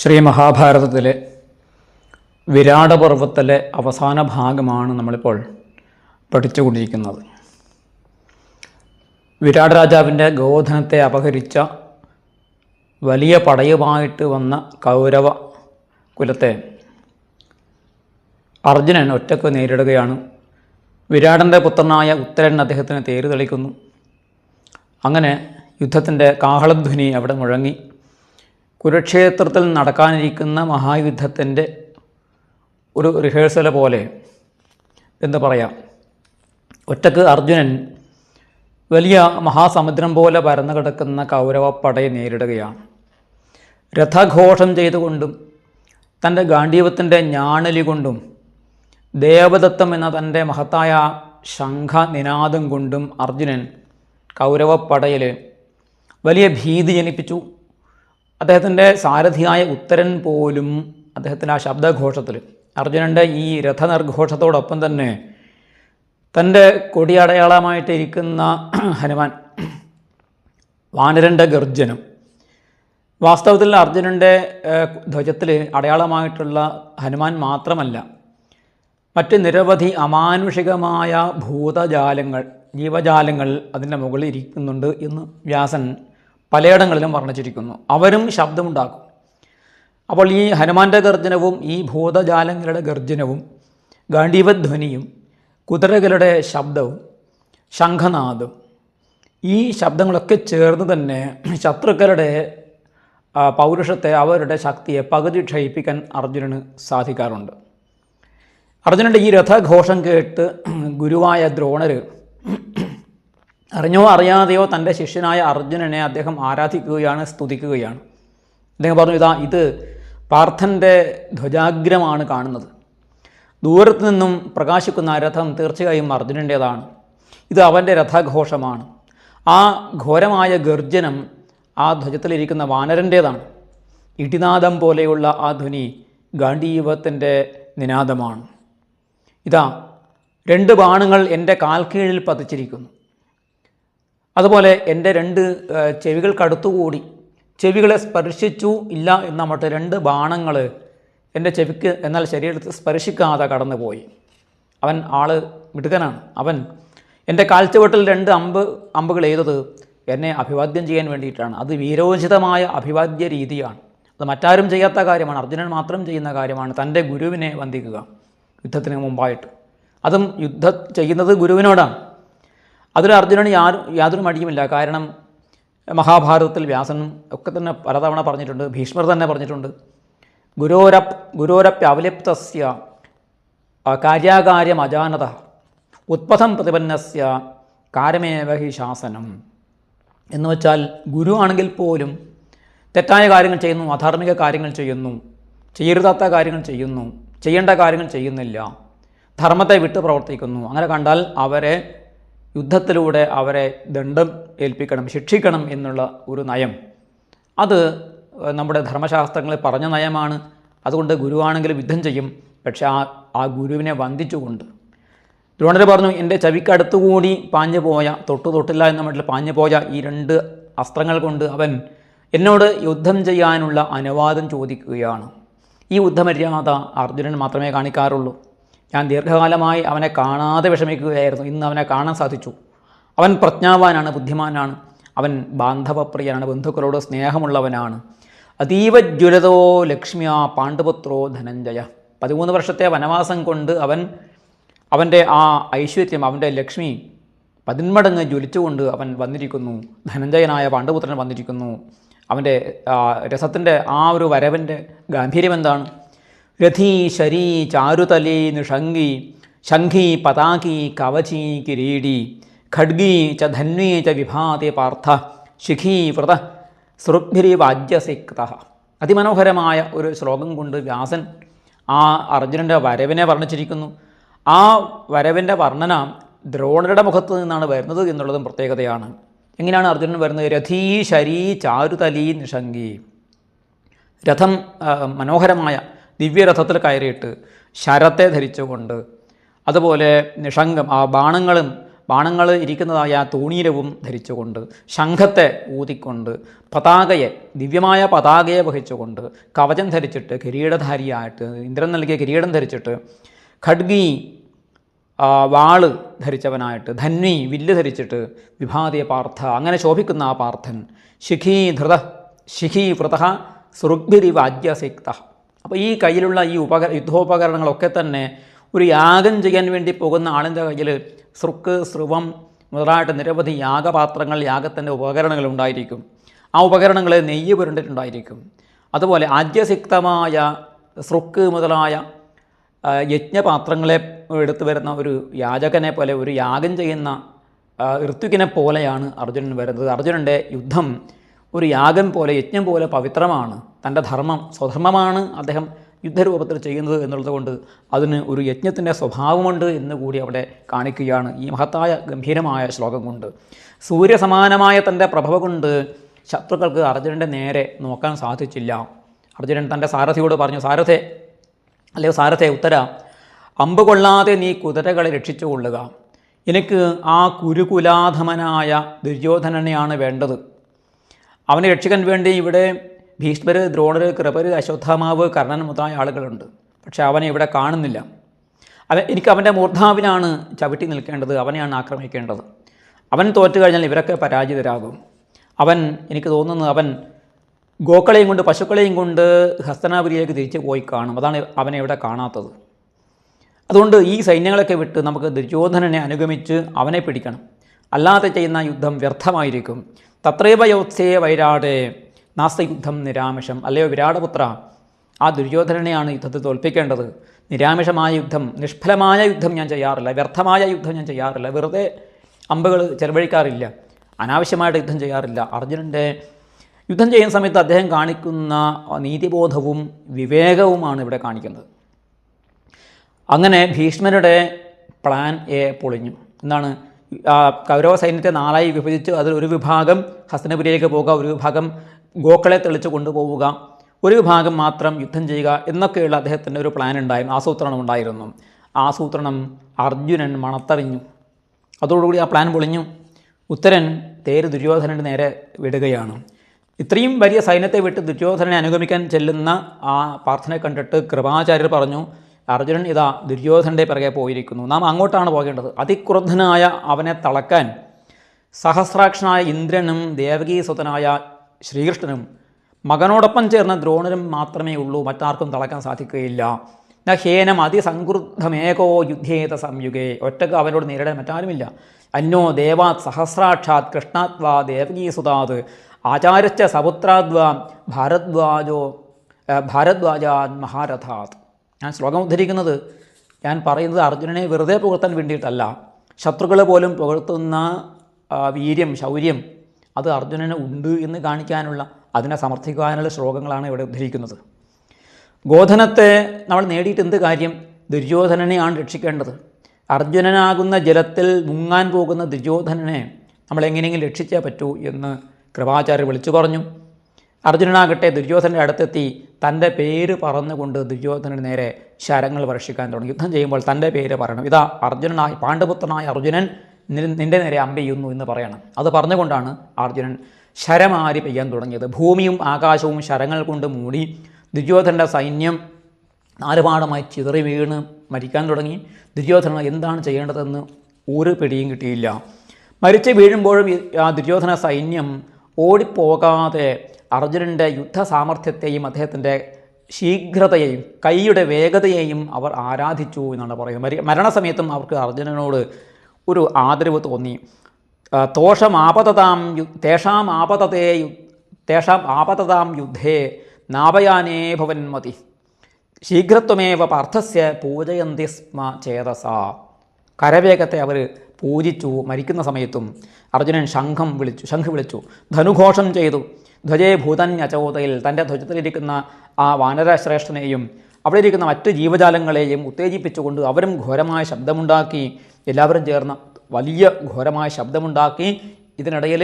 ശ്രീ മഹാഭാരതത്തിലെ വിരാടപർവത്തിലെ അവസാന ഭാഗമാണ് നമ്മളിപ്പോൾ പഠിച്ചുകൊണ്ടിരിക്കുന്നത്. വിരാട് രാജാവിൻ്റെ ഗോധനത്തെ അപഹരിച്ച വലിയ പടയുമായിട്ട് വന്ന കൗരവ കുലത്തെ അർജുനൻ ഒറ്റക്ക് നേരിടുകയാണ്. വിരാടൻ്റെ പുത്രനായ ഉത്തരൻ അദ്ദേഹത്തിന് തേര് തെളിക്കുന്നു. അങ്ങനെ യുദ്ധത്തിൻ്റെ കാഹളധ്വനി അവിടെ മുഴങ്ങി. കുരുക്ഷേത്രത്തിൽ നടക്കാനിരിക്കുന്ന മഹായുദ്ധത്തിൻ്റെ ഒരു റിഹേഴ്സൽ പോലെ എന്ന് പറയാം. ഒറ്റക്ക് അർജുനൻ വലിയ മഹാസമുദ്രം പോലെ പരന്നു കിടക്കുന്ന കൗരവപ്പടയെ നേരിടുകയാണ്. രഥഘോഷം ചെയ്തുകൊണ്ടും തൻ്റെ ഗാണ്ഡീവത്തിൻ്റെ ഞാണലി കൊണ്ടും ദേവദത്തം എന്ന തൻ്റെ മഹത്തായ ശംഖനിനാദം കൊണ്ടും അർജുനൻ കൗരവപ്പടയിൽ വലിയ ഭീതി ജനിപ്പിച്ചു. അദ്ദേഹത്തിൻ്റെ സാരഥിയായ ഉത്തരൻ പോലും അദ്ദേഹത്തിൻ്റെ ആ ശബ്ദഘോഷത്തിൽ, അർജുനൻ്റെ ഈ രഥനിർഘോഷത്തോടൊപ്പം തന്നെ തൻ്റെ കൊടിയടയാളമായിട്ട് ഇരിക്കുന്ന ഹനുമാൻ, വാനരൻ്റെ ഗർജനം, വാസ്തവത്തിൽ അർജുനൻ്റെ ധ്വജത്തിൽ അടയാളമായിട്ടുള്ള ഹനുമാൻ മാത്രമല്ല, മറ്റ് നിരവധി അമാനുഷികമായ ഭൂതജാലങ്ങൾ, ജീവജാലങ്ങൾ അതിൻ്റെ മുകളിൽ ഇരിക്കുന്നുണ്ട് എന്ന് വ്യാസൻ പലയിടങ്ങളിലും വർണ്ണിച്ചിരിക്കുന്നു. അവരും ശബ്ദമുണ്ടാക്കും. അപ്പോൾ ഈ ഹനുമാൻ്റെ ഗർജനവും ഈ ഭൂതജാലങ്ങളുടെ ഗർജനവും ഗാണ്ഡീവധ്വനിയും കുതിരകളുടെ ശബ്ദവും ശംഖനാദവും ഈ ശബ്ദങ്ങളൊക്കെ ചേർന്ന് തന്നെ ശത്രുക്കളുടെ പൗരുഷത്തെ, അവരുടെ ശക്തിയെ പകുതി ക്ഷയിപ്പിക്കാൻ അർജുനന് സാധിക്കാറുണ്ട്. അർജുനൻ്റെ ഈ രഥഘോഷം കേട്ട് ഗുരുവായ ദ്രോണർ അറിഞ്ഞോ അറിയാതെയോ തൻ്റെ ശിഷ്യനായ അർജുനനെ അദ്ദേഹം ആരാധിക്കുകയാണ്, സ്തുതിക്കുകയാണ്. അദ്ദേഹം പറഞ്ഞു, ഇത് പാർത്ഥൻ്റെ ധ്വജാഗ്രമാണ് കാണുന്നത്. ദൂരത്തു നിന്നും പ്രകാശിക്കുന്ന രഥം തീർച്ചയായും അർജുനൻ്റേതാണ്. ഇത് അവൻ്റെ രഥഘോഷമാണ്. ആ ഘോരമായ ഗർജനം ആ ധ്വജത്തിലിരിക്കുന്ന വാനരൻ്റേതാണ്. ഇടിനാദം പോലെയുള്ള ആ ധ്വനി ഗാണ്ഡീവത്തിൻ്റെ നിനാദമാണ്. രണ്ട് ബാണങ്ങൾ എൻ്റെ കാൽക്കീഴിൽ പതിച്ചിരിക്കുന്നു. അതുപോലെ എൻ്റെ രണ്ട് ചെവികൾക്കടുത്തുകൂടി, ചെവികളെ സ്പർശിച്ചു ഇല്ല എന്ന മട്ട് രണ്ട് ബാണങ്ങൾ എൻ്റെ ചെവിക്ക് എന്നാൽ ശരീരത്തിൽ സ്പർശിക്കാതെ കടന്നുപോയി. അവൻ ആള് മിടുക്കനാണ്. അവൻ എൻ്റെ കാൽച്ചുവട്ടിൽ രണ്ട് അമ്പുകൾ എയ്തത് എന്നെ അഭിവാദ്യം ചെയ്യാൻ വേണ്ടിയിട്ടാണ്. അത് വീരോചിതമായ അഭിവാദ്യ രീതിയാണ്. അത് മറ്റാരും ചെയ്യാത്ത കാര്യമാണ്, അർജുനൻ മാത്രം ചെയ്യുന്ന കാര്യമാണ്. തൻ്റെ ഗുരുവിനെ വന്ദിക്കുക യുദ്ധത്തിന് മുമ്പായിട്ട്, അതും യുദ്ധം ചെയ്യുന്നത് ഗുരുവിനോടാണ്. അതിൽ അർജുനന് യാതൊരു മടിയുമില്ല. കാരണം മഹാഭാരതത്തിൽ വ്യാസനും ഒക്കെ തന്നെ പലതവണ പറഞ്ഞിട്ടുണ്ട്, ഭീഷ്മർ തന്നെ പറഞ്ഞിട്ടുണ്ട്, ഗുരോരപ്യവലിപ്തസ്യ കാര്യാകാര്യം അജാനത ഉത്പഥം പ്രതിപന്നസ്യ കാര്യമേവ ഹി ശാസനം. എന്ന് വെച്ചാൽ ഗുരു ആണെങ്കിൽ പോലും തെറ്റായ കാര്യങ്ങൾ ചെയ്യുന്നു, അധാർമിക കാര്യങ്ങൾ ചെയ്യുന്നു, ചെയ്യരുതാത്ത കാര്യങ്ങൾ ചെയ്യുന്നു, ചെയ്യേണ്ട കാര്യങ്ങൾ ചെയ്യുന്നില്ല, ധർമ്മത്തെ വിട്ട് പ്രവർത്തിക്കുന്നു. അങ്ങനെ കണ്ടാൽ അവരെ യുദ്ധത്തിലൂടെ അവരെ ദണ്ഡം ഏൽപ്പിക്കണം, ശിക്ഷിക്കണം എന്നുള്ള ഒരു നയം, അത് നമ്മുടെ ധർമ്മശാസ്ത്രങ്ങളിൽ പറഞ്ഞ നയമാണ്. അതുകൊണ്ട് ഗുരുവാണെങ്കിലും യുദ്ധം ചെയ്യും, പക്ഷെ ആ ഗുരുവിനെ വന്ദിച്ചുകൊണ്ട്. ദ്രോണർ പറഞ്ഞു, എൻ്റെ ചെവിക്കടുത്തുകൂടി പാഞ്ഞു പോയ, തൊട്ടില്ല എന്ന മട്ടിൽ പാഞ്ഞു പോയ ഈ രണ്ട് അസ്ത്രങ്ങൾ കൊണ്ട് അവൻ എന്നോട് യുദ്ധം ചെയ്യാനുള്ള അനുവാദം ചോദിക്കുകയാണ്. ഈ യുദ്ധമര്യാദ അർജുനൻ മാത്രമേ കാണിക്കാറുള്ളൂ. ഞാൻ ദീർഘകാലമായി അവനെ കാണാതെ വിഷമിക്കുകയായിരുന്നു. ഇന്ന് അവനെ കാണാൻ സാധിച്ചു. അവൻ പ്രജ്ഞാവാനാണ്, ബുദ്ധിമാനാണ്, അവൻ ബാന്ധവപ്രിയനാണ്, ബന്ധുക്കളോട് സ്നേഹമുള്ളവനാണ്. അതീവ ജ്വലതോ ലക്ഷ്മിയാ പാണ്ഡുപുത്രോ ധനഞ്ജയ. 13 വർഷത്തെ വനവാസം കൊണ്ട് അവൻ്റെ ആ ഐശ്വര്യം, അവൻ്റെ ലക്ഷ്മി 10 മടങ്ങ് ജ്വലിച്ചുകൊണ്ട് അവൻ വന്നിരിക്കുന്നു. ധനഞ്ജയനായ പാണ്ഡുപുത്രൻ വന്നിരിക്കുന്നു. അവൻ്റെ രസത്തിൻ്റെ ആ ഒരു വരവിൻ്റെ ഗാംഭീര്യം എന്താണ്? രഥീ ശരീ ചാരുതലീ നിഷംഗി ശംഖീ പതാകീ കവചീ കിരീടി ഖഡ്ഗീ ച ധന്വീ ച വിഭാതി പാർത്ഥ ശിഖീ വ്രത സൃഗ്ഭിരിവാജ്യസിക്ത. അതിമനോഹരമായ ഒരു ശ്ലോകം കൊണ്ട് വ്യാസൻ ആ അർജുനൻ്റെ വരവിനെ വർണ്ണിച്ചിരിക്കുന്നു. ആ വരവിൻ്റെ വർണ്ണന ദ്രോണരുടെ മുഖത്ത് നിന്നാണ് വരുന്നത് എന്നുള്ളതും പ്രത്യേകതയാണ്. എങ്ങനെയാണ് അർജുനൻ വരുന്നത്? രഥീ ശരീ ചാരുതലീ നിഷംഗി. രഥം മനോഹരമായ ദിവ്യരഥത്തിൽ കയറിയിട്ട് ശരത്തെ ധരിച്ചുകൊണ്ട്, അതുപോലെ നിഷംഗം, ആ ബാണങ്ങളും ബാണങ്ങൾ ഇരിക്കുന്നതായ തൂണീരവും ധരിച്ചുകൊണ്ട്, ശംഖത്തെ ഊതിക്കൊണ്ട്, പതാകയെ, ദിവ്യമായ പതാകയെ വഹിച്ചുകൊണ്ട്, കവചം ധരിച്ചിട്ട്, കിരീടധാരിയായിട്ട്, ഇന്ദ്രൻ നൽകിയ കിരീടം ധരിച്ചിട്ട്, ഖഡ്ഗി വാള് ധരിച്ചവനായിട്ട്, ധന്വി വില്ല് ധരിച്ചിട്ട്, വിഭാതിയ പാർത്ഥ, അങ്ങനെ ശോഭിക്കുന്ന ആ പാർത്ഥൻ, ശിഖീവൃത സൃഗ്ഭിരി വാജ്യസിക്ത. അപ്പോൾ ഈ കയ്യിലുള്ള ഈ യുദ്ധോപകരണങ്ങളൊക്കെ തന്നെ ഒരു യാഗം ചെയ്യാൻ വേണ്ടി പോകുന്ന ആളിൻ്റെ കയ്യിൽ സൃക്ക്, സ്രവം മുതലായിട്ട് നിരവധി യാഗപാത്രങ്ങൾ, യാഗത്തിൻ്റെ ഉപകരണങ്ങൾ ഉണ്ടായിരിക്കും. ആ ഉപകരണങ്ങൾ നെയ്യ് പുരണ്ടിട്ടുണ്ടായിരിക്കും. അതുപോലെ ആജ്യസിക്തമായ സൃക്ക് മുതലായ യജ്ഞപാത്രങ്ങളെ എടുത്തു വരുന്ന ഒരു യാചകനെ പോലെ, ഒരു യാഗം ചെയ്യുന്ന ഋത്വിക്കിനെ പോലെയാണ് അർജുനൻ വരുന്നത്. അർജുനൻ്റെ യുദ്ധം ഒരു യാഗം പോലെ, യജ്ഞം പോലെ പവിത്രമാണ്. തൻ്റെ സ്വധർമ്മമാണ് അദ്ദേഹം യുദ്ധരൂപത്തിൽ ചെയ്യുന്നത് എന്നുള്ളത് കൊണ്ട് അതിന് ഒരു യജ്ഞത്തിൻ്റെ സ്വഭാവമുണ്ട് എന്ന് കൂടി അവിടെ കാണിക്കുകയാണ് ഈ മഹത്തായ ഗംഭീരമായ ശ്ലോകം കൊണ്ട്. സൂര്യസമാനമായ തൻ്റെ പ്രഭവ കൊണ്ട് ശത്രുക്കൾക്ക് അർജുനൻ്റെ നേരെ നോക്കാൻ സാധിച്ചില്ല. അർജുനൻ തൻ്റെ സാരഥിയോട് പറഞ്ഞു, സാരഥേ ഉത്തര, അമ്പ് കൊള്ളാതെ നീ കുതിരകളെ രക്ഷിച്ചു കൊള്ളുക. എനിക്ക് ആ കുരുകുലാധമനായ ദുര്യോധനനെയാണ് വേണ്ടത്. അവനെ രക്ഷിക്കാൻ വേണ്ടി ഇവിടെ ഭീഷ്മർ, ദ്രോണർ, കൃപർ, അശ്വത്ഥാമാവ്, കർണൻ മുതലായ ആളുകളുണ്ട്. പക്ഷേ അവനെ ഇവിടെ കാണുന്നില്ല. എനിക്ക് അവൻ്റെ മൂർധാവിനാണ് ചവിട്ടി നിൽക്കേണ്ടത്, അവനെയാണ് ആക്രമിക്കേണ്ടത്. അവൻ തോറ്റു കഴിഞ്ഞാൽ ഇവരൊക്കെ പരാജിതരാകും. എനിക്ക് തോന്നുന്നത് അവൻ ഗോക്കളെയും കൊണ്ട്, പശുക്കളെയും കൊണ്ട് ഹസ്തനാപുരിയിലേക്ക് തിരിച്ചു പോയി കാണും. അതാണ് അവനെ ഇവിടെ കാണാത്തത്. അതുകൊണ്ട് ഈ സൈന്യങ്ങളൊക്കെ വിട്ട് നമുക്ക് ദുര്യോധനനെ അനുഗമിച്ച് അവനെ പിടിക്കണം. അല്ലാതെ ചെയ്യുന്ന യുദ്ധം വ്യർത്ഥമായിരിക്കും. തത്രൈവ യോത്സേ വൈരാടേ നാസ്ത യുദ്ധം നിരാമിഷം. അല്ലയോ വിരാടപുത്ര, ആ ദുര്യോധനനെയാണ് യുദ്ധത്തിൽ തോൽപ്പിക്കേണ്ടത്. നിരാമിഷമായ യുദ്ധം, നിഷ്ഫലമായ യുദ്ധം ഞാൻ ചെയ്യാറില്ല, വ്യർത്ഥമായ യുദ്ധം ഞാൻ ചെയ്യാറില്ല, വെറുതെ അമ്പുകൾ ചെലവഴിക്കാറില്ല, അനാവശ്യമായിട്ട് യുദ്ധം ചെയ്യാറില്ല. അർജുനൻ്റെ യുദ്ധം ചെയ്യുന്ന സമയത്ത് അദ്ദേഹം കാണിക്കുന്ന നീതിബോധവും വിവേകവുമാണ് ഇവിടെ കാണിക്കുന്നത്. അങ്ങനെ ഭീഷ്മരുടെ പ്ലാൻ എ പൊളിഞ്ഞു. എന്താണ്? കൗരവ സൈന്യത്തെ 4 വിഭജിച്ച് അതിൽ ഒരു വിഭാഗം ഹസ്തനപുരിയിലേക്ക് പോവുക, ഒരു വിഭാഗം ഗോക്കളെ തെളിച്ച് കൊണ്ടുപോവുക, ഒരു വിഭാഗം മാത്രം യുദ്ധം ചെയ്യുക എന്നൊക്കെയുള്ള അദ്ദേഹത്തിൻ്റെ ഒരു പ്ലാൻ ഉണ്ടായിരുന്നു, ആസൂത്രണം ഉണ്ടായിരുന്നു. ആസൂത്രണം അർജുനൻ മണത്തറിഞ്ഞു. അതോടുകൂടി ആ പ്ലാൻ പൊളിഞ്ഞു. ഉത്തരൻ തേര് ദുര്യോധനൻ്റെ നേരെ വിടുകയാണ്. ഇത്രയും വലിയ സൈന്യത്തെ വിട്ട് ദുര്യോധനനെ അനുഗമിക്കാൻ ചെല്ലുന്ന ആ പാർത്ഥനെ കണ്ടിട്ട് കൃപാചാര്യർ പറഞ്ഞു, അർജുനൻ ഇതാ ദുര്യോധനൻ്റെ പിറകെ പോയിരിക്കുന്നു, നാം അങ്ങോട്ടാണ് പോകേണ്ടത്. അതിക്രുദ്ധനായ അവനെ തളക്കാൻ സഹസ്രാക്ഷനായ ഇന്ദ്രനും ദേവകീസുതനായ ശ്രീകൃഷ്ണനും മകനോടൊപ്പം ചേർന്ന ദ്രോണരും മാത്രമേ ഉള്ളൂ, മറ്റാർക്കും തളക്കാൻ സാധിക്കുകയില്ല. ഹേനം അതിസംക്രുദ്ധമേകോ യുദ്ധേത സംയുഗേ, ഒറ്റക്ക് അവനോട് നേരിടാൻ മറ്റാരുമില്ല. അന്യോ ദേവാത് സഹസ്രാക്ഷാത് കൃഷ്ണാത്വാ ദേവകീസുതാത് ആചാര്യശ്ച സപുത്രാദ്വാ ഭാരദ്വാജാത് മഹാരഥാത്. ഞാൻ ശ്ലോകം ഉദ്ധരിക്കുന്നത്, ഞാൻ പറയുന്നത് അർജുനനെ വെറുതെ പുകഴ്ത്താൻ വേണ്ടിയിട്ടല്ല. ശത്രുക്കളെ പോലും പുകഴ്ത്തുന്ന വീര്യം, ശൗര്യം അത് അർജുനന് ഉണ്ട് എന്ന് കാണിക്കാനുള്ള, അതിനെ സമർത്ഥിക്കാനുള്ള ശ്ലോകങ്ങളാണ് ഇവിടെ ഉദ്ധരിക്കുന്നത്. ഗോധനത്തെ നമ്മൾ നേടിയിട്ട് എന്ത് കാര്യം? ദുര്യോധനനെയാണ് രക്ഷിക്കേണ്ടത്. അർജുനനാകുന്ന ജലത്തിൽ മുങ്ങാൻ പോകുന്ന ദുര്യോധനനെ നമ്മൾ എങ്ങനെയെങ്കിലും രക്ഷിച്ചേ പറ്റൂ എന്ന് കൃപാചാര്യർ വിളിച്ചു പറഞ്ഞു. അർജുനനാകട്ടെ ദുര്യോധനൻ്റെ അടുത്തെത്തി തൻ്റെ പേര് പറഞ്ഞുകൊണ്ട് ദുര്യോധനന് നേരെ ശരങ്ങൾ വർഷിക്കാൻ തുടങ്ങി. യുദ്ധം ചെയ്യുമ്പോൾ തൻ്റെ പേര് പറയണം. ഇതാ അർജുനനായി, പാണ്ഡുപുത്രനായ അർജുനൻ നിൻ്റെ നേരെ അമ്പെയ്യുന്നു എന്ന് പറയണം. അത് പറഞ്ഞുകൊണ്ടാണ് അർജുനൻ ശരമാരി പെയ്യാൻ തുടങ്ങിയത്. ഭൂമിയും ആകാശവും ശരങ്ങൾ കൊണ്ട് മൂടി. ദുര്യോധനൻ്റെ സൈന്യം നാലുപാടമായി ചിതറി വീണ് മരിക്കാൻ തുടങ്ങി. ദുര്യോധനൻ എന്താണ് ചെയ്യേണ്ടതെന്ന് ഒരു പിടിയും കിട്ടിയില്ല. മരിച്ച് വീഴുമ്പോഴും ആ ദുര്യോധന സൈന്യം ഓടിപ്പോകാതെ അർജുനൻ്റെ യുദ്ധസാമർഥ്യത്തെയും അദ്ദേഹത്തിൻ്റെ ശീഘ്രതയെയും കൈയുടെ വേഗതയെയും അവർ ആരാധിച്ചു എന്നാണ് പറയുന്നത്. മരണസമയത്തും അവർക്ക് അർജുനനോട് ഒരു ആദരവ് തോന്നി. തേഷാം ആപതതാം യുദ്ധേ നാപയാനേ ഭവന്മതി ശീഘ്രത്വമേവ പാർത്ഥസ്യ പൂജയന്തി സ്മ ചേതസ. കരവേഗത്തെ അവർ പൂജിച്ചു. മരിക്കുന്ന സമയത്തും അർജുനൻ ശംഖ് വിളിച്ചു, ധനുഘോഷം ചെയ്തു. ധ്വജേ ഭൂതന്യചോതയിൽ തൻ്റെ ധ്വജത്തിലിരിക്കുന്ന ആ വാനരശ്രേഷ്ഠനെയും അവിടെ ഇരിക്കുന്ന മറ്റ് ജീവജാലങ്ങളെയും ഉത്തേജിപ്പിച്ചുകൊണ്ട് അവരും ഘോരമായ ശബ്ദമുണ്ടാക്കി. എല്ലാവരും ചേർന്ന് വലിയ ഘോരമായ ശബ്ദമുണ്ടാക്കി. ഇതിനിടയിൽ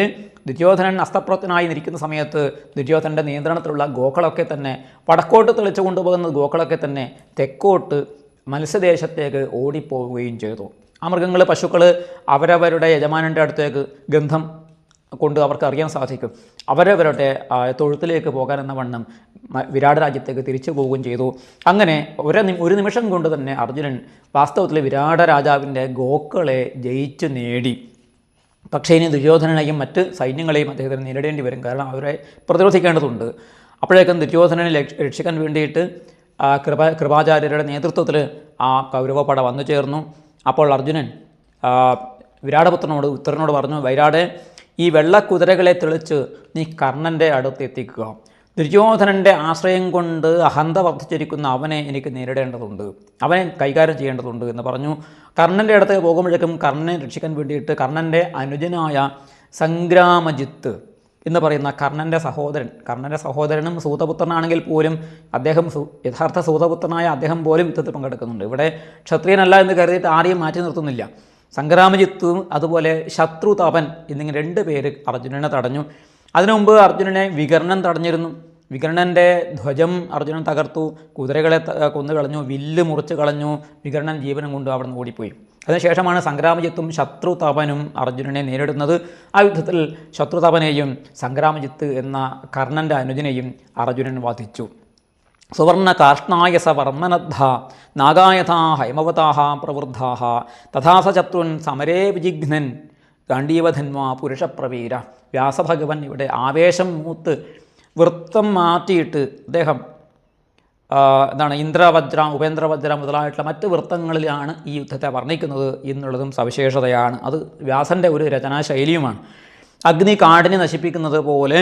ദുര്യോധനൻ അസ്തപ്രജ്ഞനായി നിൽക്കുന്ന സമയത്ത് ദുര്യോധനൻ്റെ നിയന്ത്രണത്തിലുള്ള ഗോക്കളൊക്കെ തന്നെ വടക്കോട്ട് തെളിച്ചു കൊണ്ടുപോകുന്ന ഗോക്കളൊക്കെ തന്നെ തെക്കോട്ട് മത്സ്യദേശത്തേക്ക് ഓടിപ്പോവുകയും ചെയ്തു. ആ മൃഗങ്ങൾ, പശുക്കൾ അവരവരുടെ യജമാനൻ്റെ അടുത്തേക്ക് ഗന്ധം കൊണ്ട് അവർക്ക് അറിയാൻ സാധിക്കും. അവരവരുടെ തൊഴുത്തിലേക്ക് പോകാൻ എന്ന വണ്ണം വിരാട് രാജ്യത്തേക്ക് തിരിച്ചു പോവുകയും ചെയ്തു. അങ്ങനെ ഒരു നിമിഷം കൊണ്ട് തന്നെ അർജുനൻ വാസ്തവത്തിൽ വിരാട രാജാവിൻ്റെ ഗോക്കളെ ജയിച്ചു നേടി. പക്ഷേ ഇനി ദുര്യോധനനെയും മറ്റ് സൈന്യങ്ങളെയും അദ്ദേഹത്തിന് നേരിടേണ്ടി വരും. കാരണം അവരെ പ്രതിരോധിക്കേണ്ടതുണ്ട്. അപ്പോഴേക്കും ദുര്യോധനനെ രക്ഷിക്കാൻ വേണ്ടിയിട്ട് കൃപാചാര്യരുടെ നേതൃത്വത്തിൽ ആ കൗരവപട വന്നു ചേർന്നു. അപ്പോൾ അർജുനൻ ഉത്തരനോട് പറഞ്ഞു, വൈരാടെ, ഈ വെള്ളക്കുതിരകളെ തെളിച്ച് നീ കർണൻ്റെ അടുത്ത് എത്തിക്കുക. ദുര്യോധനൻ്റെ ആശ്രയം കൊണ്ട് അഹന്ത വർദ്ധിച്ചിരിക്കുന്ന അവനെ എനിക്ക് നേരിടേണ്ടതുണ്ട്, അവനെ കൈകാര്യം ചെയ്യേണ്ടതുണ്ട് എന്ന് പറഞ്ഞു. കർണൻ്റെ അടുത്ത് പോകുമ്പോഴേക്കും കർണനെ രക്ഷിക്കാൻ വേണ്ടിയിട്ട് കർണൻ്റെ അനുജനായ സംഗ്രാമജിത്ത് എന്ന് പറയുന്ന കർണൻ്റെ സഹോദരനും സൂതപുത്രനാണെങ്കിൽ പോലും അദ്ദേഹം യഥാർത്ഥ സൂതപുത്രനായ അദ്ദേഹം പോലും യുദ്ധത്തിൽ പങ്കെടുക്കുന്നുണ്ട്. ഇവിടെ ക്ഷത്രിയനല്ല എന്ന് കരുതിയിട്ട് ആരെയും മാറ്റി നിർത്തുന്നില്ല. സംഗ്രാമജിത്തും അതുപോലെ ശത്രുതപൻ എന്നിങ്ങനെ 2 പേര് അർജുനനെ തടഞ്ഞു. അതിനു മുമ്പ് അർജുനനെ വികർണൻ തടഞ്ഞിരുന്നു. വികർണൻ്റെ ധ്വജം അർജുനൻ തകർത്തു, കുതിരകളെ കൊന്നു കളഞ്ഞു, വില്ല് മുറിച്ച് കളഞ്ഞു. വികർണൻ ജീവനം കൊണ്ട് അവിടെ നിന്ന് ഓടിപ്പോയി. അതിനുശേഷമാണ് സംഗ്രാമജിത്തും ശത്രുതപനും അർജുനനെ നേരിടുന്നത്. ആ യുദ്ധത്തിൽ ശത്രുതപനെയും സംഗ്രാമജിത്ത് എന്ന കർണൻ്റെ അനുജനെയും അർജുനൻ വധിച്ചു. സുവർണ കാഷ്ണായസ വർമ്മനദ്ധ നാഗായഥാ ഹൈമവതാഹ പ്രവൃദ്ധാഹ തഥാസ ശത്രുൻ സമരേ വിജിഘ്നൻ ഗാണ്ഡീവധന്വാ പുരുഷപ്രവീര. വ്യാസഭഗവൻ ഇവിടെ ആവേശം മൂത്ത് വൃത്തം മാറ്റിയിട്ട് അദ്ദേഹം ഇന്ദ്രവജ്ര, ഉപേന്ദ്രവജ്ര മുതലായിട്ടുള്ള മറ്റ് വൃത്തങ്ങളിലാണ് ഈ യുദ്ധത്തെ വർണ്ണിക്കുന്നത് എന്നുള്ളതും സവിശേഷതയാണ്. അത് വ്യാസൻ്റെ ഒരു രചനാശൈലിയുമാണ്. അഗ്നി കാടിനെ നശിപ്പിക്കുന്നത് പോലെ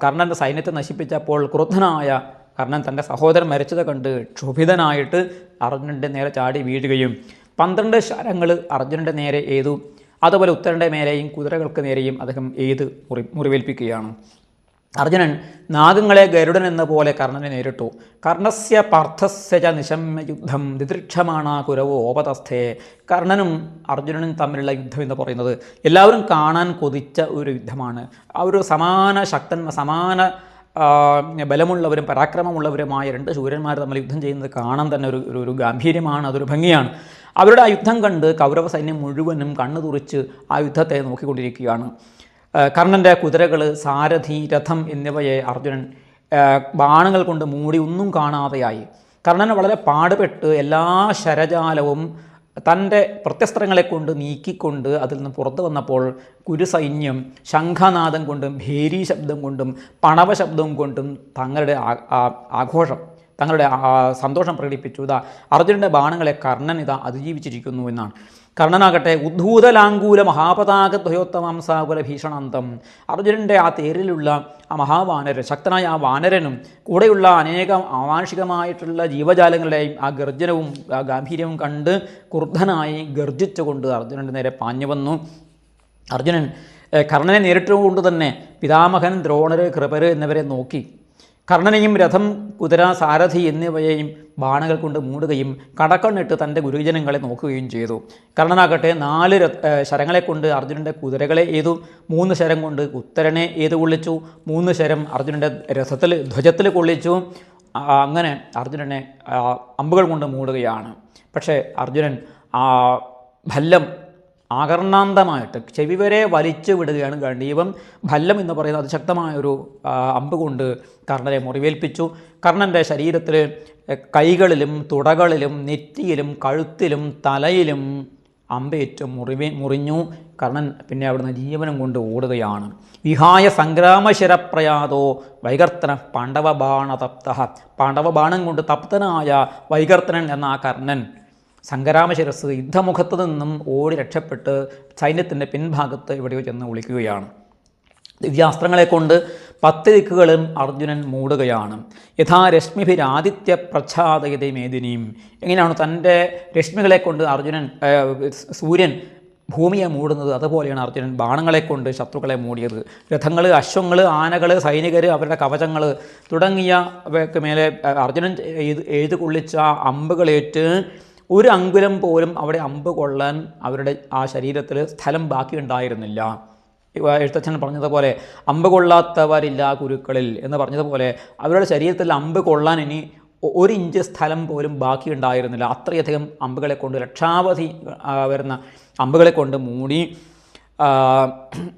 കർണൻ്റെ സൈന്യത്തെ നശിപ്പിച്ചപ്പോൾ ക്രുദ്ധനായ കർണൻ തൻ്റെ സഹോദരൻ മരിച്ചത് കണ്ട് ക്ഷുഭിതനായിട്ട് അർജുനൻ്റെ നേരെ ചാടി വീഴുകയും 12 ശരങ്ങൾ അർജുനൻ്റെ നേരെ എയ്തു. അതുപോലെ ഉത്തരൻ്റെ മേലെയും കുതിരകൾക്ക് നേരെയും അദ്ദേഹം മുറിവേൽപ്പിക്കുകയാണ്. അർജുനൻ നാഗങ്ങളെ ഗരുഡൻ എന്ന പോലെ കർണനെ നേരിട്ടു. കർണസ്യ പാർത്ഥസ്യ ച നിശമ്യ യുദ്ധം ദിദൃക്ഷമാണ കുരവോ ഓപതസ്ഥേ. കർണനും അർജുനനും തമ്മിലുള്ള യുദ്ധം എന്ന് പറയുന്നത് എല്ലാവരും കാണാൻ കൊതിച്ച ഒരു യുദ്ധമാണ്. ആ ഒരു സമാന ബലമുള്ളവരും പരാക്രമമുള്ളവരുമായ 2 ശൂരന്മാർ തമ്മിൽ യുദ്ധം ചെയ്യുന്നത് കാണാൻ തന്നെ ഒരു ഗാംഭീര്യമാണ്, അതൊരു ഭംഗിയാണ്. അവരുടെ ആ യുദ്ധം കണ്ട് കൗരവ സൈന്യം മുഴുവനും കണ്ണു തുറിച്ച് ആ യുദ്ധത്തെ നോക്കിക്കൊണ്ടിരിക്കുകയാണ്. കർണൻ്റെ കുതിരകൾ, സാരഥി, രഥം എന്നിവയെ അർജുനൻ ബാണങ്ങൾ കൊണ്ട് മൂടി ഒന്നും കാണാതെയായി. കർണൻ വളരെ പാടുപെട്ട് എല്ലാ ശരജാലവും തൻ്റെ പ്രത്യസ്ത്രങ്ങളെ കൊണ്ട് നീക്കിക്കൊണ്ട് അതിൽ നിന്ന് പുറത്തു വന്നപ്പോൾ കുരുസൈന്യം ശംഖനാദം കൊണ്ടും ഭേരി ശബ്ദം കൊണ്ടും പണവ ശബ്ദവും കൊണ്ടും തങ്ങളുടെ സന്തോഷം പ്രകടിപ്പിച്ചു. അർജുനൻ്റെ ബാണങ്ങളെ കർണൻ അതിജീവിച്ചിരിക്കുന്നു എന്നാണ്. കർണനാകട്ടെ ഉദ്ധൂതലാങ്കൂല മഹാപതാകദ്വയോത്തമാംസാകുല ഭീഷണാന്തം. അർജുനൻ്റെ ആ തേരിലുള്ള ആ മഹാവാനരൻ, ശക്തനായ ആ വാനരനും കൂടെയുള്ള അനേകം അമാനുഷികമായിട്ടുള്ള ജീവജാലങ്ങളുടെയും ആ ഗർജനവും ആ ഗാംഭീര്യവും കണ്ട് ക്രുദ്ധനായി ഗർജിച്ചുകൊണ്ട് അർജുനൻ്റെ നേരെ പാഞ്ഞു വന്നു. അർജുനൻ കർണനെ നേരിട്ടുകൊണ്ട് തന്നെ പിതാമഹൻ, ദ്രോണർ, കൃപര് എന്നിവരെ നോക്കി കർണനെയും രഥം, കുതിര, സാരഥി എന്നിവയെയും ബാണകൾ കൊണ്ട് മൂടുകയും കടക്കണ്ണിട്ട് തൻ്റെ ഗുരുജനങ്ങളെ നോക്കുകയും ചെയ്തു. കർണനാകട്ടെ 4 ശരങ്ങളെ കൊണ്ട് അർജുനൻ്റെ കുതിരകളെ എയ്തു, 3 ശരം കൊണ്ട് ഉത്തരനെ കൊള്ളിച്ചു, 3 ശരം അർജുനൻ്റെ ധ്വജത്തിൽ കൊള്ളിച്ചു. അങ്ങനെ അർജുനനെ അമ്പുകൾ കൊണ്ട് മൂടുകയാണ്. പക്ഷേ അർജുനൻ ഭല്ലം ആകർണാന്തമായിട്ട് ചെവി വരെ വലിച്ചു വിടുകയാണ്. ഗണ്ഡീവം ഭല്ലം എന്ന് പറയുന്ന അതിശക്തമായൊരു അമ്പ് കൊണ്ട് കർണനെ മുറിവേൽപ്പിച്ചു. കർണൻ്റെ ശരീരത്തിൽ കൈകളിലും തുടകളിലും നെറ്റിയിലും കഴുത്തിലും തലയിലും അമ്പേറ്റ് മുറിഞ്ഞു. കർണൻ പിന്നെ അവിടുന്ന് ജീവനം കൊണ്ട് ഓടുകയാണ്. വിഹായ സംഗ്രാമശിരപ്രയാതോ വൈകർത്തന പാണ്ഡവബാണതപ്ത. പാണ്ഡവബാണം കൊണ്ട് തപ്തനായ വൈകർത്തനൻ എന്ന ആ കർണൻ സംഗ്രാമശിരസ് യുദ്ധമുഖത്ത് നിന്നും ഓടി രക്ഷപ്പെട്ട് സൈന്യത്തിൻ്റെ പിൻഭാഗത്ത് എവിടെയോ ചെന്ന് ഒളിക്കുകയാണ്. ദിവ്യാസ്ത്രങ്ങളെ കൊണ്ട് 10 ദിക്കുകളും അർജുനൻ മൂടുകയാണ്. യഥാ രശ്മിഭിരാദിത്യ പ്രച്ഛാദയതേ മേദിനിയും. എങ്ങനെയാണ് തൻ്റെ രശ്മികളെ കൊണ്ട് സൂര്യൻ ഭൂമിയെ മൂടുന്നത്, അതുപോലെയാണ് അർജുനൻ ബാണങ്ങളെ കൊണ്ട് ശത്രുക്കളെ മൂടിയത്. രഥങ്ങൾ, അശ്വങ്ങൾ, ആനകൾ, സൈനികർ, അവരുടെ കവചങ്ങൾ തുടങ്ങിയവയ്ക്ക് മേലെ അർജുനൻ എഴുതി കൊള്ളിച്ച അമ്പുകളേറ്റ് 1 അങ്കുലം പോലും അവിടെ അമ്പ് കൊള്ളാൻ അവരുടെ ആ ശരീരത്തിൽ സ്ഥലം ബാക്കിയുണ്ടായിരുന്നില്ല. എഴുത്തച്ഛൻ പറഞ്ഞതുപോലെ അമ്പ് കൊള്ളാത്തവരില്ല കുരുക്കളിൽ എന്ന് പറഞ്ഞതുപോലെ അവരുടെ ശരീരത്തിൽ അമ്പ് കൊള്ളാൻ ഇനി ഒരു ഇഞ്ച് സ്ഥലം പോലും ബാക്കിയുണ്ടായിരുന്നില്ല. അത്രയധികം അമ്പുകളെ കൊണ്ട്, ലക്ഷാവധി വരുന്ന അമ്പുകളെ കൊണ്ട് മൂടി.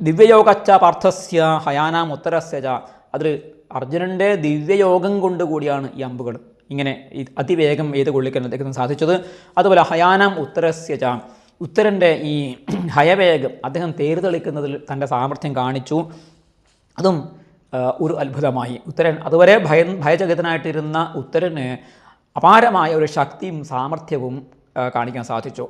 ദിവ്യയോഗച്ച പാർത്ഥസ്യ ഹയാനാം ഉത്തരസ്യ ച, അതിൽ അർജുനൻ്റെ ദിവ്യയോഗം കൊണ്ട് കൂടിയാണ് ഈ അമ്പുകൾ ഇങ്ങനെ അതിവേഗം ഏത് കൊള്ളിക്കാൻ അദ്ദേഹത്തിന് സാധിച്ചത്. അതുപോലെ ഹയാനാം ഉത്തരസ്യ ച, ഉത്തരൻ്റെ ഈ ഹയവേഗം അദ്ദേഹം തേര് തെളിക്കുന്നതിൽ തൻ്റെ സാമർഥ്യം കാണിച്ചു. അതും ഒരു അത്ഭുതമായി. ഉത്തരൻ അതുവരെ ഭയചകിതനായിട്ടിരുന്ന ഉത്തരന് അപാരമായ ഒരു ശക്തിയും സാമർഥ്യവും കാണിക്കാൻ സാധിച്ചു.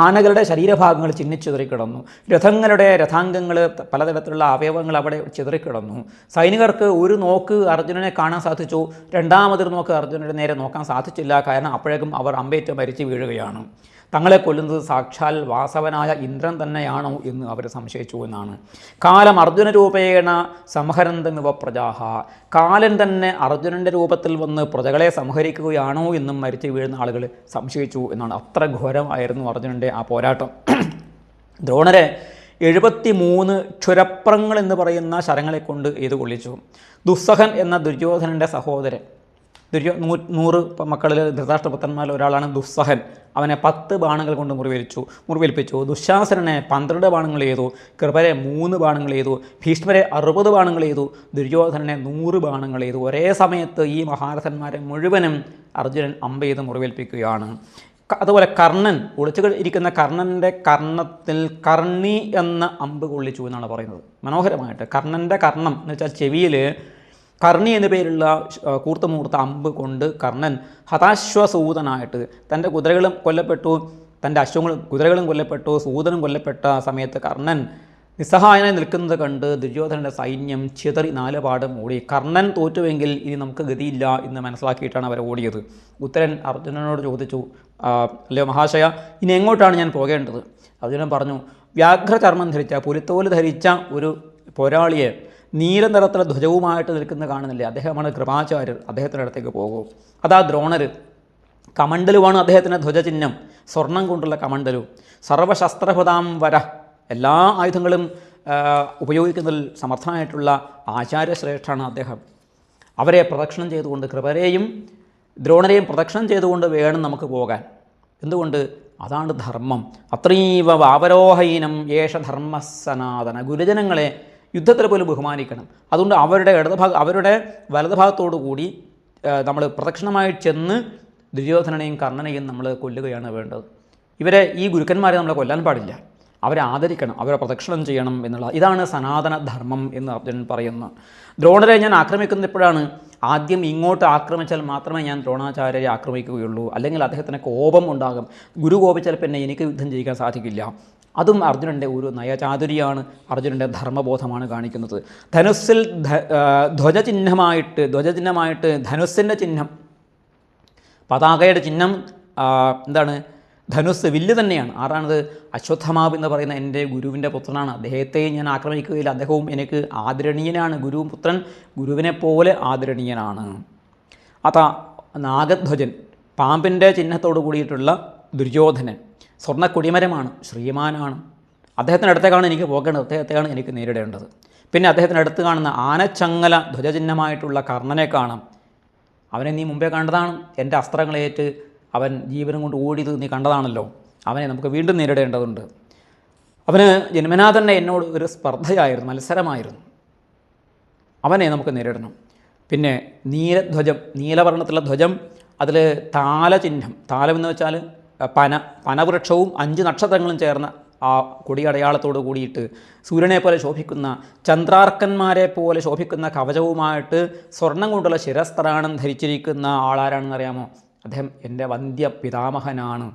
ആനകളുടെ ശരീരഭാഗങ്ങൾ ചിന്നിച്ചിതറിക്കിടന്നു. രഥാംഗങ്ങൾ പലതരത്തിലുള്ള അവയവങ്ങൾ അവിടെ ചിതറിക്കിടന്നു. സൈനികർക്ക് ഒരു നോക്ക് അർജുനനെ കാണാൻ സാധിച്ചു. രണ്ടാമതൊരു നോക്ക് അർജുനൻ്റെ നേരെ നോക്കാൻ സാധിച്ചില്ല. കാരണം അപ്പോഴേക്കും അവർ അമ്പേറ്റ് മരിച്ചു വീഴുകയാണ്. തങ്ങളെ കൊല്ലുന്നത് സാക്ഷാൽ വാസവനായ ഇന്ദ്രൻ തന്നെയാണോ എന്ന് അവർ സംശയിച്ചു എന്നാണ്. കാലം അർജുന രൂപേണ സംഹരന്തമിവ പ്രജാഹ, കാലൻ തന്നെ അർജുനൻ്റെ രൂപത്തിൽ വന്ന് പ്രജകളെ സംഹരിക്കുകയാണോ എന്നും മരിച്ചു വീഴുന്ന ആളുകൾ സംശയിച്ചു എന്നാണ്. അത്ര ഘോരമായിരുന്നു അർജുനൻ്റെ ആ പോരാട്ടം. ദ്രോണരെ 73 ക്ഷുരപ്രങ്ങൾ എന്ന് പറയുന്ന ശരങ്ങളെ കൊണ്ട് ഇത് കൊള്ളിച്ചു. ദുസ്സഹൻ എന്ന ദുര്യോധനൻ്റെ സഹോദരൻ, 100 മക്കളിൽ ധൃതരാഷ്ട്രപുത്രന്മാരിൽ ഒരാളാണ് ദുസ്സഹൻ. അവനെ 10 ബാണങ്ങൾ കൊണ്ട് മുറിവേൽപ്പിച്ചു. ദുശാസനനെ 12 ബാണങ്ങൾ ചെയ്തു. കൃപരെ 3 ബാണങ്ങൾ ചെയ്തു. ഭീഷ്മരെ 60 ബാണങ്ങൾ ചെയ്തു. ദുര്യോധനനെ 100 ബാണങ്ങൾ ചെയ്തു. ഒരേ സമയത്ത് ഈ മഹാരഥന്മാരെ മുഴുവനും അർജുനൻ അമ്പ ചെയ്ത് മുറിവേൽപ്പിക്കുകയാണ്. അതുപോലെ കർണൻ, ഒളിച്ചു ഇരിക്കുന്ന കർണൻ്റെ കർണത്തിൽ കർണി എന്ന അമ്പ് കൊള്ളിച്ചു എന്നാണ് പറയുന്നത്. മനോഹരമായിട്ട് കർണൻ്റെ കർണം എന്ന് വെച്ചാൽ ചെവിയിൽ കർണി എന്നു പേരുള്ള കൂർത്തുമൂർത്ത അമ്പ് കൊണ്ട് കർണൻ ഹതാശ്വസൂതനായിട്ട്, തൻ്റെ കുതിരകളും കൊല്ലപ്പെട്ടു, തൻ്റെ കുതിരകളും കൊല്ലപ്പെട്ടു, സൂതനും കൊല്ലപ്പെട്ട സമയത്ത് കർണൻ നിസ്സഹായനായി നിൽക്കുന്നത് കണ്ട് ദുര്യോധനൻ്റെ സൈന്യം ചിതറി 4 പാടും ഓടി. കർണൻ തോറ്റുവെങ്കിൽ ഇനി നമുക്ക് ഗതിയില്ല എന്ന് മനസ്സിലാക്കിയിട്ടാണ് അവർ ഓടിയത്. ഉത്തരൻ അർജുനനോട് ചോദിച്ചു, അല്ലയോ മഹാശയ, ഇനി എങ്ങോട്ടാണ് ഞാൻ പോകേണ്ടത്? അർജുനൻ പറഞ്ഞു, വ്യാഘ്രചർമ്മം ധരിച്ച, പുലിത്തോല് ധരിച്ച ഒരു പോരാളിയെ നീല നിറത്തിലെ ധ്വജവുമായിട്ട് നിൽക്കുന്ന കാണുന്നില്ലേ, അദ്ദേഹമാണ് കൃപാചാര്യർ, അദ്ദേഹത്തിൻ്റെ അടുത്തേക്ക് പോകൂ. അതാ ദ്രോണർ, കമണ്ഡലുവാണ് അദ്ദേഹത്തിൻ്റെ ധ്വജചിഹ്നം, സ്വർണം കൊണ്ടുള്ള കമണ്ഡലു. സർവശസ്ത്രഭൃതാം വര, എല്ലാ ആയുധങ്ങളും ഉപയോഗിക്കുന്നതിൽ സമർത്ഥനായിട്ടുള്ള ആചാര്യശ്രേഷ്ഠാണ് അദ്ദേഹം. അവരെ പ്രദക്ഷിണം ചെയ്തുകൊണ്ട്, കൃപരെയും ദ്രോണരെയും പ്രദക്ഷിണം ചെയ്തുകൊണ്ട് വേണം നമുക്ക് പോകാൻ. എന്തുകൊണ്ട്? അതാണ് ധർമ്മം. അത്രീവ വാവരോഹീനം യേശ ധർമ്മ സനാതന. ഗുരുജനങ്ങളെ യുദ്ധത്തിൽ പോലും ബഹുമാനിക്കണം. അതുകൊണ്ട് അവരുടെ വലതുഭാഗത്തോടു കൂടി നമ്മൾ പ്രദക്ഷിണമായി ചെന്ന് ദുര്യോധനനെയും കർണനെയും നമ്മൾ കൊല്ലുകയാണ് വേണ്ടത്. ഈ ഗുരുക്കന്മാരെ നമ്മൾ കൊല്ലാൻ പാടില്ല, അവരെ ആദരിക്കണം, അവരെ പ്രദക്ഷിണം ചെയ്യണം എന്നുള്ള ഇതാണ് സനാതന ധർമ്മം എന്ന് അർജുനൻ പറയുന്നു. ദ്രോണരെ ഞാൻ ആക്രമിക്കുന്നത് എപ്പോഴാണ്? ആദ്യം ഇങ്ങോട്ട് ആക്രമിച്ചാൽ മാത്രമേ ഞാൻ ദ്രോണാചാര്യരെ ആക്രമിക്കുകയുള്ളൂ, അല്ലെങ്കിൽ അദ്ദേഹത്തിന് കോപം ഉണ്ടാകും. ഗുരു കോപിച്ചാൽ പിന്നെ എനിക്ക് യുദ്ധം ചെയ്യിക്കാൻ സാധിക്കില്ല. അതും അർജുനൻ്റെ ഒരു നയചാതുരിയാണ്, അർജുനൻ്റെ ധർമ്മബോധമാണ് കാണിക്കുന്നത്. ധനുസ്സിൽ ധ്വജചിഹ്നമായിട്ട് ധനുസ്സിൻ്റെ ചിഹ്നം, പതാകയുടെ ചിഹ്നം എന്താണ്? ധനുസ്, വില്ല് തന്നെയാണ്. ആരാണത്? അശ്വത്ഥമാവ് എന്ന് പറയുന്ന എൻ്റെ ഗുരുവിൻ്റെ പുത്രനാണ്. അദ്ദേഹത്തെ ഞാൻ ആക്രമിക്കുകയില്ല, അദ്ദേഹവും എനിക്ക് ആദരണീയനാണ്. പുത്രൻ ഗുരുവിനെ പോലെ ആദരണീയനാണ്. അതാ നാഗധ്വജൻ, പാമ്പിൻ്റെ ചിഹ്നത്തോട് കൂടിയിട്ടുള്ള ദുര്യോധനൻ, സ്വർണ്ണ കൊടിമരമാണ്, ശ്രീമാനാണ്. അദ്ദേഹത്തിൻ്റെ അടുത്തേക്കാണ് എനിക്ക് പോകേണ്ടത്, അദ്ദേഹത്തെയാണ് എനിക്ക് നേരിടേണ്ടത്. പിന്നെ അദ്ദേഹത്തിൻ്റെ അടുത്ത് കാണുന്ന ആനച്ചങ്ങല ധ്വജചിഹ്നമായിട്ടുള്ള കർണനെ കാണാം. അവനെ നീ മുമ്പേ കണ്ടതാണ്, എൻ്റെ അസ്ത്രങ്ങളേറ്റ് അവൻ ജീവനം കൊണ്ട് ഓടിയത് നീ കണ്ടതാണല്ലോ. അവനെ നമുക്ക് വീണ്ടും നേരിടേണ്ടതുണ്ട്. അവന് ജന്മനാ തന്നെ എന്നോട് ഒരു സ്പർദ്ധയായിരുന്നു, മത്സരമായിരുന്നു. അവനെ നമുക്ക് നേരിടണം. പിന്നെ നീലധ്വജം, നീലവർണ്ണത്തിലുള്ള ധ്വജം, അതിൽ താലചിഹ്നം, താലമെന്ന് വെച്ചാൽ പനവൃക്ഷവും 5 നക്ഷത്രങ്ങളും ചേർന്ന ആ കൊടിയടയാളത്തോട് കൂടിയിട്ട് സൂര്യനെ പോലെ ശോഭിക്കുന്ന, ചന്ദ്രാർക്കന്മാരെ പോലെ ശോഭിക്കുന്ന കവചവുമായിട്ട് സ്വർണം കൊണ്ടുള്ള ശിരസ്ത്രാണം ധരിച്ചിരിക്കുന്ന ആളാരാണെന്ന് അറിയാമോ? അദ്ദേഹം എൻ്റെ വന്ധ്യ പിതാമഹനാണ്.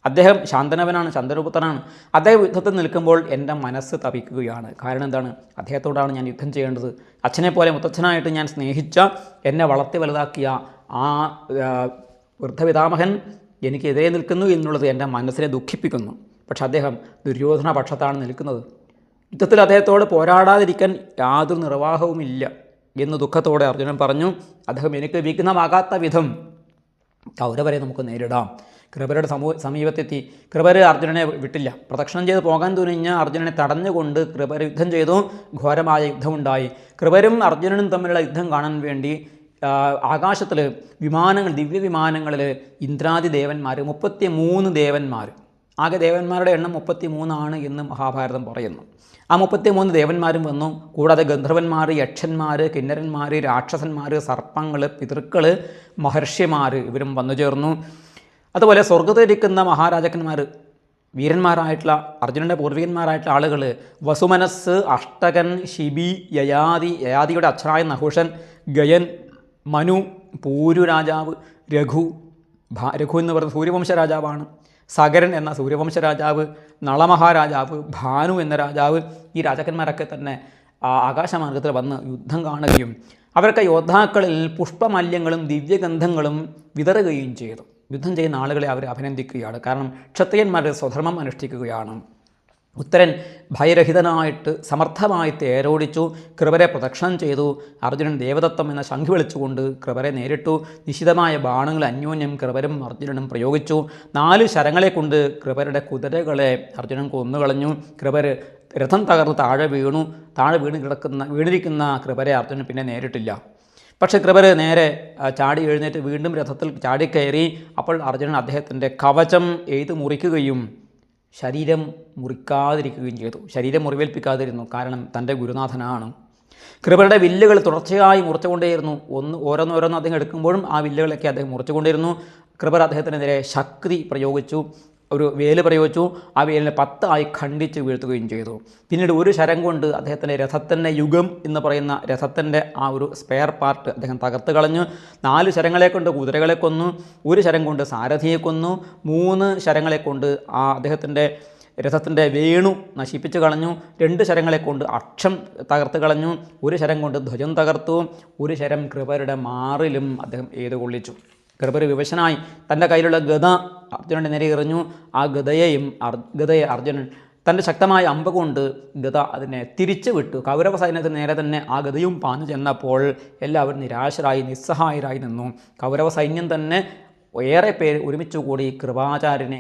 അദ്ദേഹം ശാന്തനവനാണ്, ചന്ദ്രപുത്രനാണ്. അദ്ദേഹം യുദ്ധത്തിൽ നിൽക്കുമ്പോൾ എൻ്റെ മനസ്സ് തപിക്കുകയാണ്. കാരണം എന്താണ്? അദ്ദേഹത്തോടാണ് ഞാൻ യുദ്ധം ചെയ്യേണ്ടത്. അച്ഛനെ പോലെ മുത്തച്ഛനായിട്ട് ഞാൻ സ്നേഹിച്ച, എന്നെ വളർത്തി വലുതാക്കിയ ആ വൃദ്ധപിതാമഹൻ എനിക്കെതിരെ നിൽക്കുന്നു എന്നുള്ളത് എൻ്റെ മനസ്സിനെ ദുഃഖിപ്പിക്കുന്നു. പക്ഷെ അദ്ദേഹം ദുര്യോധന പക്ഷത്താണ് നിൽക്കുന്നത്. യുദ്ധത്തിൽ അദ്ദേഹത്തോട് പോരാടാതിരിക്കാൻ യാതൊരു നിർവാഹവുമില്ല എന്ന് ദുഃഖത്തോടെ അർജുനൻ പറഞ്ഞു. അദ്ദേഹം എനിക്ക് വിഘ്നമാകാത്ത വിധം കൗരവരെ നമുക്ക് നേരിടാം. കൃപരുടെ സമീപത്തെത്തി. കൃപർ അർജുനനെ വിട്ടില്ല. പ്രദക്ഷിണം ചെയ്ത് പോകാൻ തുനിഞ്ഞ അർജുനനെ തടഞ്ഞുകൊണ്ട് കൃപർ യുദ്ധം ചെയ്തു. ഘോരമായ യുദ്ധമുണ്ടായി. കൃപരും അർജുനനും തമ്മിലുള്ള യുദ്ധം കാണാൻ വേണ്ടി ആകാശത്തിൽ വിമാനങ്ങൾ, ദിവ്യവിമാനങ്ങളിൽ ഇന്ദ്രാദി ദേവന്മാർ, 33 ദേവന്മാർ, ആകെ ദേവന്മാരുടെ എണ്ണം 33 എന്ന് മഹാഭാരതം പറയുന്നു. ആ 33 ദേവന്മാരും വന്നു. കൂടാതെ ഗന്ധർവന്മാർ, യക്ഷന്മാർ, കിന്നരന്മാർ, രാക്ഷസന്മാർ, സർപ്പങ്ങൾ, പിതൃക്കൾ, മഹർഷിമാർ ഇവരും വന്നു ചേർന്നു. അതുപോലെ സ്വർഗത്തിലിരിക്കുന്ന മഹാരാജാക്കന്മാർ, വീരന്മാരായിട്ടുള്ള അർജുനൻ്റെ പൂർവികന്മാരായിട്ടുള്ള ആളുകൾ, വസുമനസ്, അഷ്ടകൻ, ശിബി, യയാതിയുടെ അച്ഛനായ നഹുഷൻ, ഗയൻ, മനു, പൂരു രാജാവ്, രഘു എന്ന് പറയുന്ന സൂര്യവംശ രാജാവാണ്, സഗരൻ എന്ന സൂര്യവംശ രാജാവ്, നളമഹാരാജാവ്, ഭാനു എന്ന രാജാവ്, ഈ രാജാക്കന്മാരൊക്കെ തന്നെ ആകാശമാർഗത്തിൽ വന്ന് യുദ്ധം കാണുകയും അവരൊക്കെ യോദ്ധാക്കളിൽ പുഷ്പമാല്യങ്ങളും ദിവ്യഗന്ധങ്ങളും വിതറുകയും ചെയ്തു. യുദ്ധം ചെയ്യുന്ന ആളുകളെ അവർ അഭിനന്ദിക്കുകയാണ്. കാരണം ക്ഷത്രിയന്മാരുടെ സ്വധർമ്മം അനുഷ്ഠിക്കുകയാണ്. ഉത്തരൻ ഭയരഹിതനായിട്ട് സമർത്ഥമായി തേരോടിച്ചു, കൃപരെ പ്രദക്ഷിണം ചെയ്തു. അർജുനൻ ദേവദത്തം എന്ന ശംഖ് വിളിച്ചുകൊണ്ട് കൃപരെ നേരിട്ടു. നിശിതമായ ബാണങ്ങൾ അന്യോന്യം കൃപരും അർജുനനും പ്രയോഗിച്ചു. 4 ശരങ്ങളെ കൊണ്ട് കൃപരുടെ കുതിരകളെ അർജുനൻ കൊന്നുകളഞ്ഞു. കൃപര് രഥം തകർന്ന് താഴെ വീണിരിക്കുന്ന കൃപരെ അർജുനൻ പിന്നെ നേരിട്ടില്ല. പക്ഷേ കൃപര് നേരെ ചാടി എഴുന്നേറ്റ് വീണ്ടും രഥത്തിൽ ചാടിക്കയറി. അപ്പോൾ അർജുനൻ അദ്ദേഹത്തിൻ്റെ കവചം എയ്ത് മുറിക്കുകയും ശരീരം മുറിക്കാതിരിക്കുകയും ചെയ്തു. ശരീരം മുറിവേൽപ്പിക്കാതിരുന്നു. കാരണം തൻ്റെ ഗുരുനാഥനാണ്. കൃപരുടെ വില്ലുകൾ തുടർച്ചയായി മുറിച്ചുകൊണ്ടേയിരുന്നു. ഓരോന്നോരോന്ന് അദ്ദേഹം എടുക്കുമ്പോഴും ആ വില്ലുകളൊക്കെ അദ്ദേഹം മുറിച്ചുകൊണ്ടിരുന്നു. കൃപർ അദ്ദേഹത്തിനെതിരെ ശക്തി പ്രയോഗിച്ചു, ഒരു വേല് പ്രയോഗിച്ചു. ആ വേലിനെ 10 ആയി ഖണ്ഡിച്ച് വീഴ്ത്തുകയും ചെയ്തു. പിന്നീട് ഒരു ശരം കൊണ്ട് അദ്ദേഹത്തിൻ്റെ രഥത്തിൻ്റെ യുഗം എന്ന് പറയുന്ന രഥത്തിൻ്റെ ആ ഒരു സ്പെയർ പാർട്ട് അദ്ദേഹം തകർത്ത് കളഞ്ഞു. 4 ശരങ്ങളെ കൊണ്ട് കുതിരകളെ കൊന്നു, 1 ശരം കൊണ്ട് സാരഥിയെ കൊന്നു, 3 ശരങ്ങളെ കൊണ്ട് ആ അദ്ദേഹത്തിൻ്റെ രഥത്തിൻ്റെ വേണു നശിപ്പിച്ച് കളഞ്ഞു, 2 ശരങ്ങളെ കൊണ്ട് അക്ഷം തകർത്ത് കളഞ്ഞു, 1 ശരം കൊണ്ട് ധ്വജം തകർത്തു, 1 ശരം കൃപരുടെ മാറിലും അദ്ദേഹം കൊള്ളിച്ചു. കൃപര് വിവശനായി തൻ്റെ കയ്യിലുള്ള ഗദ അർജുനൻ്റെ നേരെ എറിഞ്ഞു. ആ ഗദയെ അർജുനൻ തൻ്റെ ശക്തമായ അമ്പ് കൊണ്ട് അതിനെ തിരിച്ചു വിട്ടു. കൗരവ സൈന്യത്തിന് നേരെ തന്നെ ആ ഗദയും പാഞ്ഞു ചെന്നപ്പോൾ എല്ലാവരും നിരാശരായി നിസ്സഹായരായി നിന്നു. കൗരവ സൈന്യം തന്നെ ഏറെ പേര് ഒരുമിച്ച് കൂടി കൃപാചാര്യനെ